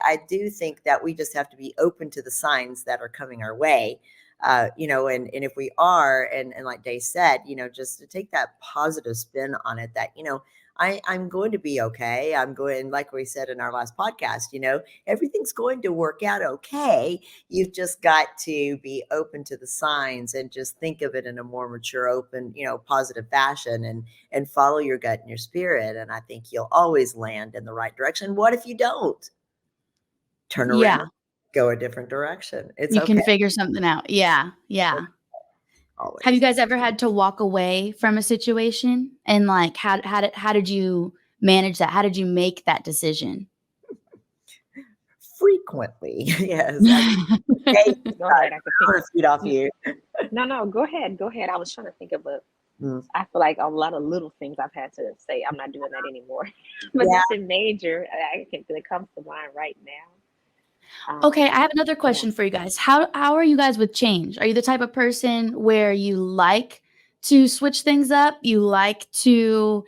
I do think that we just have to be open to the signs that are coming our way. And if we are, and like Day said, just to take that positive spin on it, that, I'm going to be okay. I'm going, like we said in our last podcast, everything's going to work out okay. You've just got to be open to the signs and just think of it in a more mature, open, positive fashion, and follow your gut and your spirit. And I think you'll always land in the right direction. What if you don't? Turn Yeah. around, go a different direction. It's You can okay. figure something out. Yeah. Yeah. Have you Always. guys ever had to walk away from a situation, and like how did you manage that? How did you make that decision? Frequently, yes. I mean, hey, Go ahead. I could I think. want to feed off you. No, go ahead. Go ahead. I was trying to think of a. Mm. I feel like a lot of little things I've had to say. I'm not doing that anymore. But Yeah. nothing major. I can that comes to mind right now. Okay, I have another Yeah. question for you guys. How are you guys with change? Are you the type of person where you like to switch things up? You like to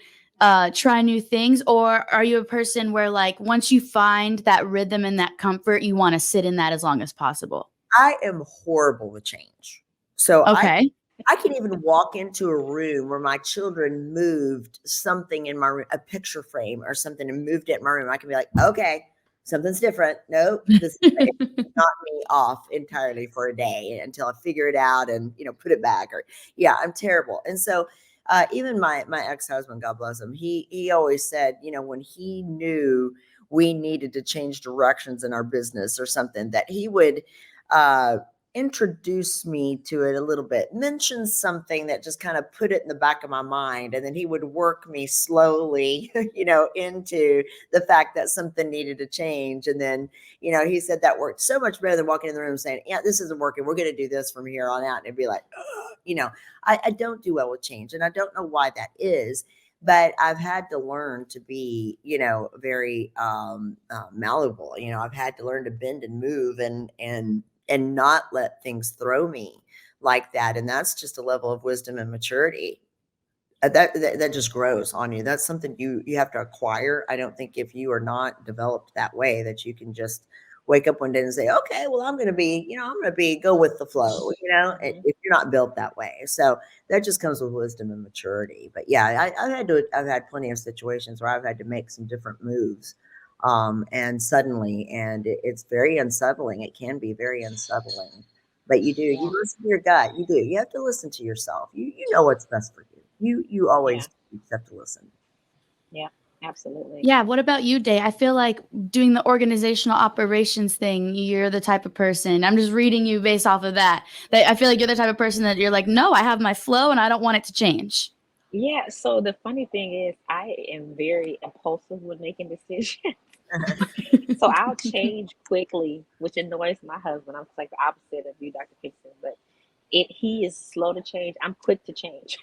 try new things, or are you a person where like once you find that rhythm and that comfort, you want to sit in that as long as possible? I am horrible with change. So Okay. I can even walk into a room where my children moved something in my room, a picture frame or something, and moved it in my room. I can be like, okay, something's different. Nope, this is knock me off entirely for a day until I figure it out and put it back. Or yeah, I'm terrible. And so even my ex-husband, God bless him, he always said, when he knew we needed to change directions in our business or something, that he would uh introduce me to it a little bit, mention something that just kind of put it in the back of my mind. And then he would work me slowly, into the fact that something needed to change. And then, he said that worked so much better than walking in the room saying, yeah, this isn't working. We're going to do this from here on out. And it'd be like, I don't do well with change. And I don't know why that is. But I've had to learn to be, very malleable. I've had to learn to bend and move and not let things throw me like that. And that's just a level of wisdom and maturity that just grows on you. That's something you have to acquire. I don't think if you are not developed that way that you can just wake up one day and say, okay, well, I'm going to be go with the flow, Mhm. if you're not built that way. So that just comes with wisdom and maturity. But yeah, I've had plenty of situations where I've had to make some different moves, and suddenly, and it's very unsettling. It can be very unsettling, but you Yeah. listen to your gut. You have to listen to yourself. You know what's best for you. You always Yeah. have to listen. Yeah. Absolutely. Yeah, what about you, Day? I feel like doing the organizational operations thing, you're the type of person. I'm just reading you based off of that. I feel like you're the type of person that you're like, no, I have my flow and I don't want it to change. Yeah. So the funny thing is, I am very impulsive with making decisions. So I'll change quickly, which annoys my husband. I'm like the opposite of you, Dr. Fixon, but he is slow to change. I'm quick to change.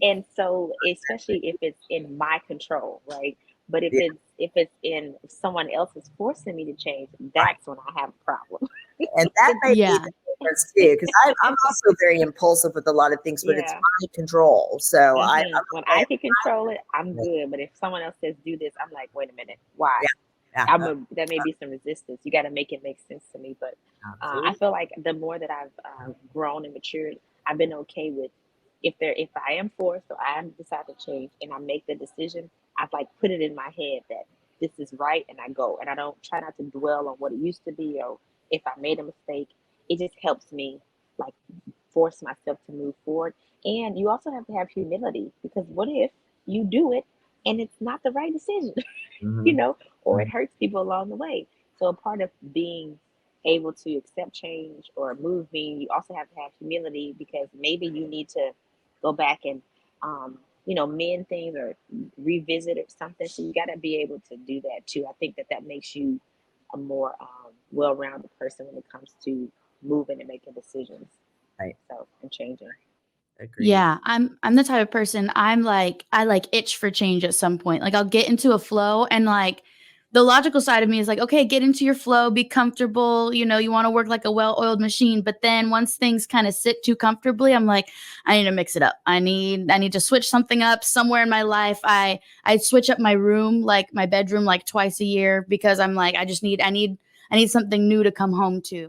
And so especially if it's in my control, right? But Yeah, if if someone else is forcing me to change, right. that's when I have a problem. And that may be Yeah. the difference too, because I'm also very impulsive with a lot of things, but it's Yeah. my control. So I'm When okay. I can control it, I'm good. But if someone else says do this, I'm like, wait a minute, why? Yeah, yeah, There may be some resistance. You got to make it make sense to me. But I absolutely. feel like the more that I've grown and matured, I've been okay with if I am forced or I am decide to change and I make the decision, I've like put it in my head that this is right and I go and I don't try not to dwell on what it used to be or if I made a mistake. It just helps me like force myself to move forward. And you also have to have humility because what if you do it and it's not the right decision? you Mhm, know, or it mhm. hurts people along the way. So a part of being able to accept change or move being, you also have to have humility because maybe you need to go back and, mend things or revisit or something. So you got to be able to do that too. I think that that makes you a more well-rounded person when it comes to moving and making decisions. Right. So and changing. Agreed. Yeah, I'm the type of person, I like itch for change at some point. Like I'll get into a flow and like the logical side of me is like, okay, get into your flow, be comfortable. You know, you want to work like a well-oiled machine. But then once things kind of sit too comfortably, I'm like, I need to mix it up. I need to switch something up somewhere in my life. I switch up my room, like my bedroom, like twice a year because I'm like, I need something new to come home to.